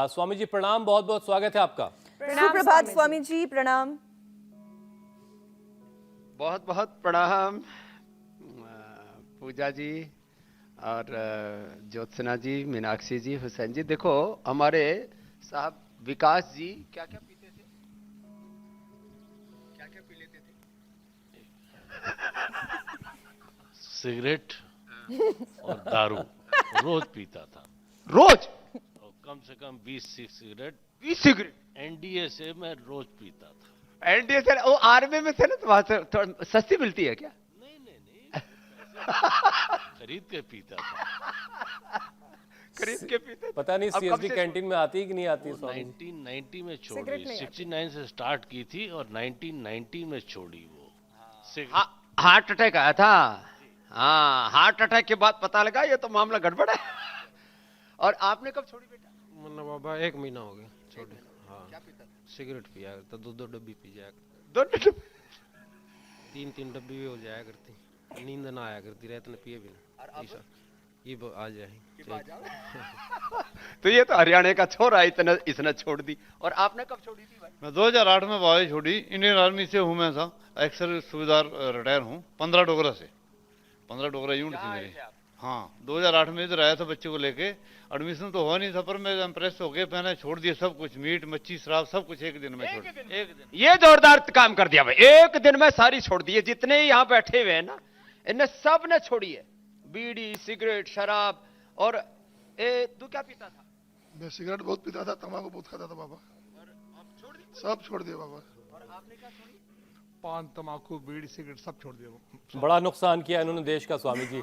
स्वामी जी प्रणाम, बहुत बहुत स्वागत है आपका। सुप्रभात स्वामी जी, प्रणाम। बहुत बहुत प्रणाम पूजा जी और ज्योत्सना जी, मीनाक्षी जी, हुसैन जी। देखो हमारे साहब विकास जी क्या क्या पीते थे, क्या क्या पी लेते थे? सिगरेट और दारू रोज पीता था। रोज? और कम से कम 20 सिगरेट 20 सिगरेट एनडीए से मैं रोज पीता था। एनडीए से वो आर्मी में थे ना, तो वहां से थोड़ा सस्ती मिलती है क्या? नहीं खरीद के पीता था। खरीद के पीते? पता नहीं अब कब सीएसडी से कैंटीन में आती है कि नहीं आती है वो स्वामी जी? 1990 में छोड़ी, सिगरेट नहीं आती। 69 से स्टार्ट की थी और 1990 में छोड़ी वो सिगरेट। हार्ट अटैक आया था। हाँ, हार्ट अटैक के बाद पता लगा ये तो मामला गड़बड़ है। और आपने कब छोड़ी बेटा? मुन्ना बाबा 1 महीना हो गया छोड़े। हाँ, क्या पीता था? सिगरेट पिया करता, 2 डब्बी पी जाया दो डब्बे? 3 डब्बी भी हो जाया करती, नींद ना आया करती, रात में पिए भी ना। ये आ जाए। तो ये तो हरियाणा का छोरा इतना इसने छोड़ दी। और आपने कब छोड़ी थी भाई? मैं 2008 में बाई छोड़ी। इंडियन आर्मी से हूँ मैं था, एक्सर सूबेदार रिटायर हूँ 15 डोगरा से। 15 डोगरा यूनिट थी मेरी। हाँ, 2008 में इधर आया था बच्चे को लेके। एडमिशन तो हुआ नहीं था, पर मैं इम्प्रेस हो गया, मैंने छोड़ दिया सब कुछ, मीट मच्छी शराब सब कुछ एक दिन में छोड़ दिया। एक दिन। ये जोरदार काम कर दिया भाई, एक दिन में सारी छोड़ दी है। जितने यहाँ बैठे हुए हैं ना, इन्हें सब ने छोड़ी है, बीड़ी सिगरेट शराब। और तू क्या पीता था? मैं सिगरेट बहुत पीता था, तंबाकू बहुत खाता था बाबा। सब छोड़ दिया बाबा। और आपने क्या छोड़ी? पान तंबाकू बीड़ी सिगरेट सब छोड़ दिया। बड़ा नुकसान किया इन्होंने देश का स्वामी जी।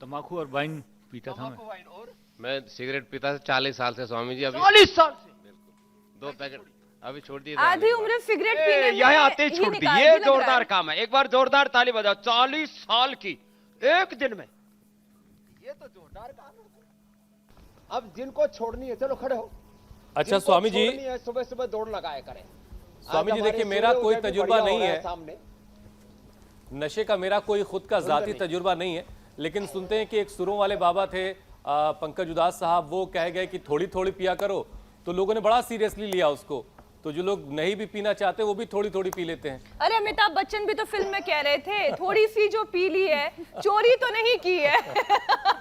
तम्बाकू और वाइन पीता था मैं। वाइन और मैं सिगरेट पीता था 40 साल से स्वामी जी। अभी 40 साल से 2 पैकेट अभी छोड़ दिए। आधी उम्र सिगरेट पीने में यहाँ आते ही ही छोड़ दी। निकाल ये दी लग रहा जोरदार है। काम है, एक बार जोरदार ताली बजाओ। 40 साल की एक दिन में, ये तो जोरदार काम है। अब जिनको छोड़नी है चलो खड़े हो। अच्छा जिनको स्वामी जी, छोड़नी है, सुबह सुबह दौड़ लगाया करें। स्वामी आज जी हमारे देखिए, मेरा सूर्य कोई उदय भी तजुर्बा बढ़िया हो नहीं रहा है, सामने। नशे का मेरा कोई खुद का जाती नहीं। तजुर्बा नहीं है, लेकिन सुनते हैं कि एक सुरों वाले बाबा थे पंकज उदास साहब, वो कह गए कि थोड़ी थोड़ी पिया करो, तो लोगों ने बड़ा सीरियसली लिया उसको। तो जो लोग नहीं भी पीना चाहते वो भी थोड़ी थोड़ी पी लेते हैं। अरे अमिताभ बच्चन भी तो फिल्म में कह रहे थे थोड़ी सी जो पी ली है, चोरी तो नहीं की है।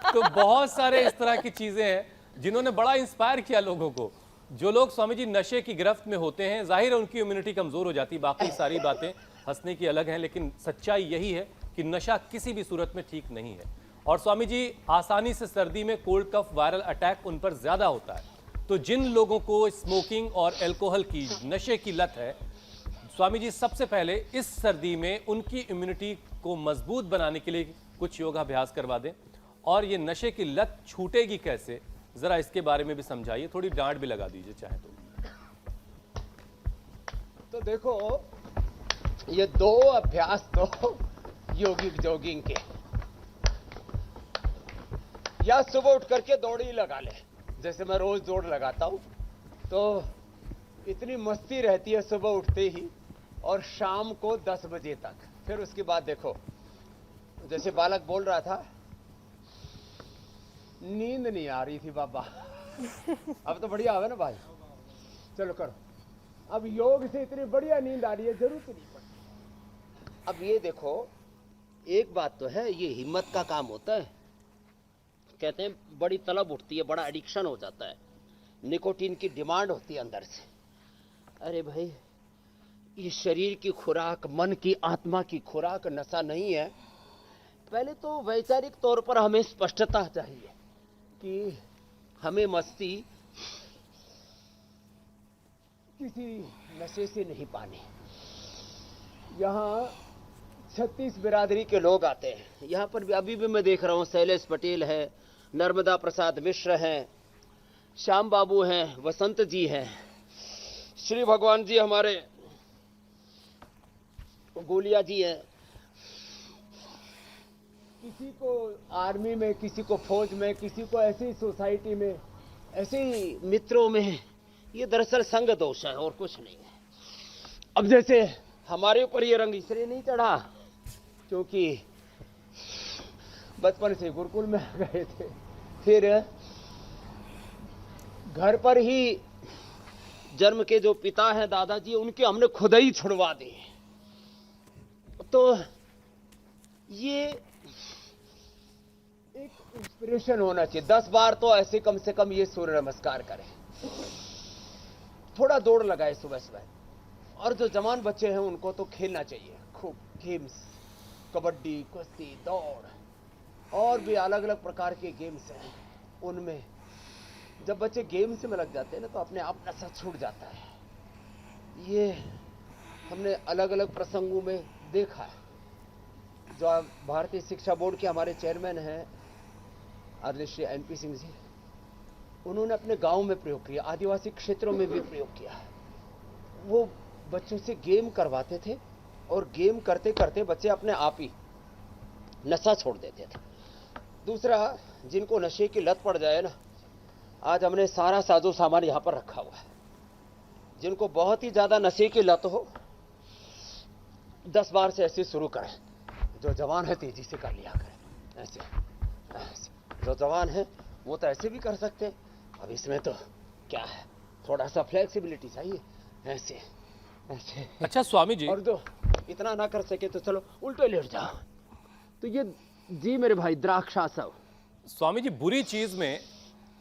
तो बहुत सारे इस तरह की चीजें हैं जिन्होंने बड़ा इंस्पायर किया लोगों को। जो लोग स्वामी जी नशे की गिरफ्त में होते हैं, जाहिर है उनकी इम्यूनिटी कमजोर हो जाती है। बाकी सारी बातें हंसने की अलग हैं, लेकिन सच्चाई यही है कि नशा किसी भी सूरत में ठीक नहीं है। और स्वामी जी, आसानी से सर्दी में कोल्ड कफ वायरल अटैक उन पर ज्यादा होता है। तो जिन लोगों को स्मोकिंग और अल्कोहल की, नशे की लत है, स्वामी जी सबसे पहले इस सर्दी में उनकी इम्यूनिटी को मजबूत बनाने के लिए कुछ योगाभ्यास करवा दें। और ये नशे की लत छूटेगी कैसे, जरा इसके बारे में भी समझाइए, थोड़ी डांट भी लगा दीजिए चाहे तो देखो, ये 2 अभ्यास तो योगिक जॉगिंग के, या सुबह उठ करके दौड़ ही लगा ले। जैसे मैं रोज दौड़ लगाता हूं, तो इतनी मस्ती रहती है सुबह उठते ही और शाम को 10 बजे तक। फिर उसके बाद देखो, जैसे बालक बोल रहा था, नींद नहीं आ रही थी बाबा। अब तो बढ़िया आवे ना भाई, चलो करो। अब योग से इतनी बढ़िया नींद आ रही है, जरूरत नहीं पड़ती। अब ये देखो, एक बात तो है, ये हिम्मत का काम होता है। कहते हैं बड़ी तलब उठती है, बड़ा एडिक्शन हो जाता है, निकोटीन की डिमांड होती है अंदर से। अरे भाई, ये शरीर की खुराक, मन की, आत्मा की खुराक नशा नहीं है। पहले तो वैचारिक तौर पर हमें स्पष्टता चाहिए कि हमें मस्ती किसी नशे से नहीं पानी। यहाँ 36 बिरादरी के लोग आते हैं। यहाँ पर भी अभी भी मैं देख रहा हूँ, शैलेश पटेल है, नर्मदा प्रसाद मिश्र हैं, श्याम बाबू हैं, वसंत जी हैं, श्री भगवान जी हमारे गोलिया जी हैं। किसी को आर्मी में, किसी को फौज में, किसी को ऐसी सोसाइटी में, ऐसे ही मित्रों में। ये दरअसल संग दोष है और कुछ नहीं है। अब जैसे हमारे ऊपर ये रंग इसलिए नहीं चढ़ा क्योंकि बचपन से गुरुकुल में गए थे, फिर घर पर ही जन्म के जो पिता हैं दादाजी, उनके हमने खुद ही छुड़वा दिए। तो ये एक इंस्पिरेशन होना चाहिए। 10 बार तो ऐसे कम से कम ये सूर्य नमस्कार करें, थोड़ा दौड़ लगाए सुबह सुबह। और जो जवान बच्चे हैं उनको तो खेलना चाहिए खूब गेम्स, कबड्डी, कुश्ती, दौड़ और भी अलग अलग प्रकार के गेम्स हैं। उनमें जब बच्चे गेम्स में लग जाते हैं ना तो अपने आप नशा छूट जाता है। ये हमने अलग अलग प्रसंगों में देखा है। जो भारतीय शिक्षा बोर्ड के हमारे चेयरमैन हैं आदरणीय श्री NP सिंह जी, उन्होंने अपने गांव में प्रयोग किया, आदिवासी क्षेत्रों में भी प्रयोग किया। वो बच्चों से गेम करवाते थे और गेम करते करते बच्चे अपने आप ही नशा छोड़ देते थे। दूसरा, जिनको नशे की लत पड़ जाए ना, आज हमने सारा साजो सामान यहां पर रखा हुआ है। जिनको बहुत ही ज्यादा नशे की लत हो, 10 बार से ऐसे शुरू करें। जो जवान है तेजी से कर लिया करें, ऐसे जो जवान है वो तो ऐसे भी कर सकते हैं। अब इसमें तो क्या है, थोड़ा सा फ्लेक्सिबिलिटी चाहिए, ऐसे ऐसे। अच्छा स्वामी जी, और जो इतना ना कर सके तो चलो उल्टे लेट जाओ। तो ये जी मेरे भाई द्राक्षासव। स्वामी जी, बुरी चीज में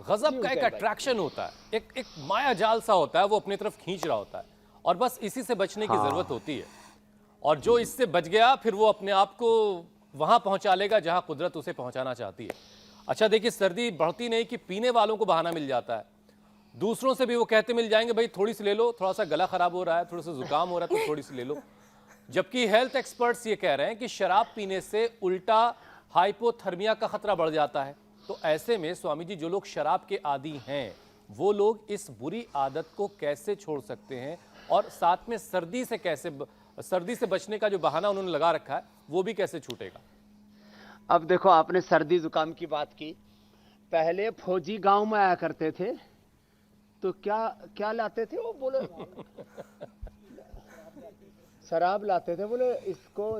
गजब का एक उतर भाई। अट्रैक्शन होता है, एक माया जाल सा होता है, वो अपनी तरफ खींच रहा होता है और बस इसी से बचने की जरूरत होती है। और जो इससे बच गया फिर वो अपने आप को वहां पहुंचा लेगा जहां कुदरत उसे पहुंचाना चाहती है। अच्छा देखिए, सर्दी बढ़ती नहीं कि पीने वालों को बहाना मिल जाता है, दूसरों से भी वो कहते मिल जाएंगे भाई थोड़ी सी ले लो, थोड़ा सा गला खराब हो रहा है, थोड़ा सा जुकाम हो रहा है तो थोड़ी सी ले लो। जबकि हेल्थ एक्सपर्ट्स ये कह रहे हैं कि शराब पीने से उल्टा हाइपोथर्मिया का खतरा बढ़ जाता है। तो ऐसे में स्वामी जी, जो लोग शराब के आदी हैं वो लोग इस बुरी आदत को कैसे छोड़ सकते हैं, और साथ में सर्दी से बचने का जो बहाना उन्होंने लगा रखा है वो भी कैसे छूटेगा? अब देखो, आपने सर्दी जुकाम की बात की। पहले फौजी गांव में आया करते थे तो क्या क्या लाते थे वो, बोले शराब लाते थे, बोले इसको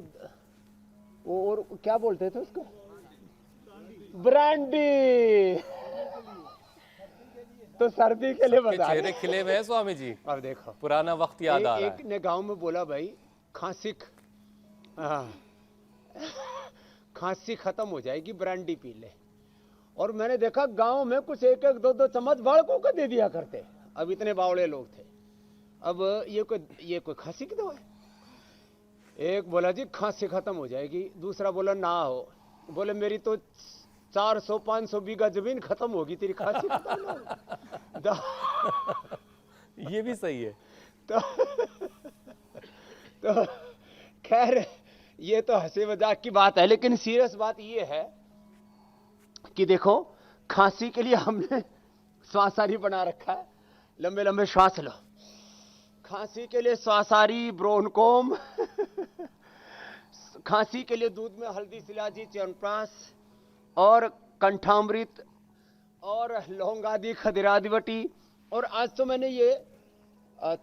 वो, और क्या बोलते थे उसको, ब्रांडी। तो सर्दी के लिए बता रहे। चेहरे खिले हुए हैं स्वामी जी, अब देखो पुराना वक्त याद आ रहा एक ने गांव में बोला भाई खांसी खत्म हो जाएगी, ब्रांडी पी ले। और मैंने देखा गांव में कुछ 1-1, 2-2 चम्मच बालकों को दे दिया करते। अब इतने बावड़े लोग थे। अब ये कोई खांसी की दवा है? एक बोला जी खांसी खत्म हो जाएगी, दूसरा बोला ना हो, बोले मेरी तो 400-500 बीघा जमीन खत्म होगी, तेरी खांसी खत्म ना हो। ये भी सही है। तो खैर ये तो हंसी मजाक की बात है, लेकिन सीरियस बात ये है कि देखो, खांसी के लिए हमने श्वासारी बना रखा है, लंबे लंबे श्वास लो। खांसी के लिए श्वासारी, ब्रोनकोम। खांसी के लिए दूध में हल्दी, शिलाजी, च्यवनप्राश और कंठामृत और लौंग आदि, खदिरादिवटी। और आज तो मैंने ये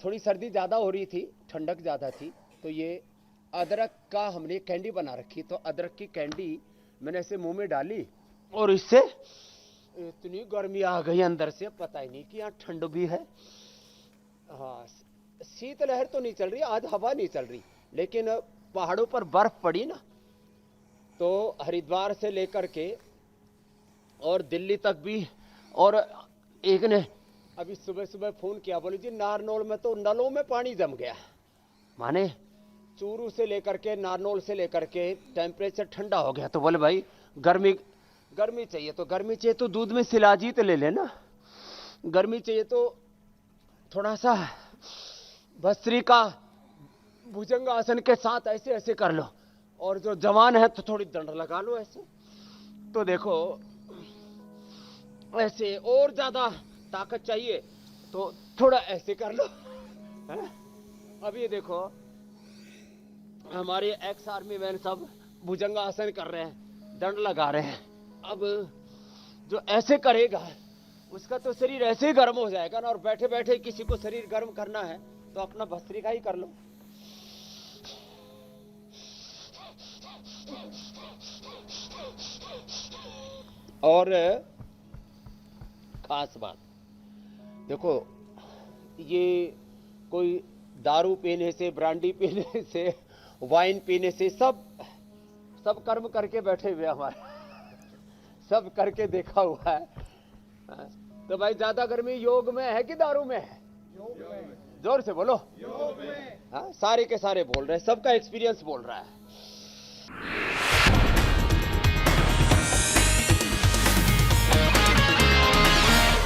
थोड़ी सर्दी ज्यादा हो रही थी, ठंडक ज्यादा थी, तो ये अदरक का हमने कैंडी बना रखी। तो अदरक की कैंडी मैंने ऐसे मुंह में डाली और इससे इतनी गर्मी आ गई अंदर से, पता ही नहीं कि यहाँ ठंड भी है। हाँ, शीतलहर तो नहीं चल रही आज, हवा नहीं चल रही, लेकिन पहाड़ों पर बर्फ पड़ी ना, तो हरिद्वार से लेकर के और दिल्ली तक भी। और एक ने अभी सुबह सुबह फोन किया, बोले जी नारनौल में तो नलों में पानी जम गया। माने चूरू से लेकर के, नारनौल से लेकर के टेम्परेचर ठंडा हो गया। तो बोले भाई गर्मी चाहिए, तो गर्मी चाहिए तो दूध में शिलाजीत ले लेना। गर्मी चाहिए तो थोड़ा सा भस्त्रिका भुजंग आसन के साथ ऐसे ऐसे कर लो। और जो जवान है तो थोड़ी दंड लगा लो ऐसे। तो देखो ऐसे, और ज्यादा ताकत चाहिए तो थोड़ा ऐसे कर लो। अब ये देखो, हमारे एक्स आर्मी मैन सब भुजंगासन कर रहे हैं, दंड लगा रहे हैं। अब जो ऐसे करेगा उसका तो शरीर ऐसे ही गर्म हो जाएगा ना। और बैठे बैठे किसी को शरीर गर्म करना है तो अपना भस्त्रिका ही कर लो। और खास बात, देखो ये कोई दारू पीने से, ब्रांडी पीने से, वाइन पीने से सब कर्म करके बैठे हुए हमारे, सब करके देखा हुआ है। तो भाई ज्यादा गर्मी योग में है कि दारू में है? योग में। जोर से बोलो, योग में। हाँ, सारे के सारे बोल रहे हैं, सबका एक्सपीरियंस बोल रहा है।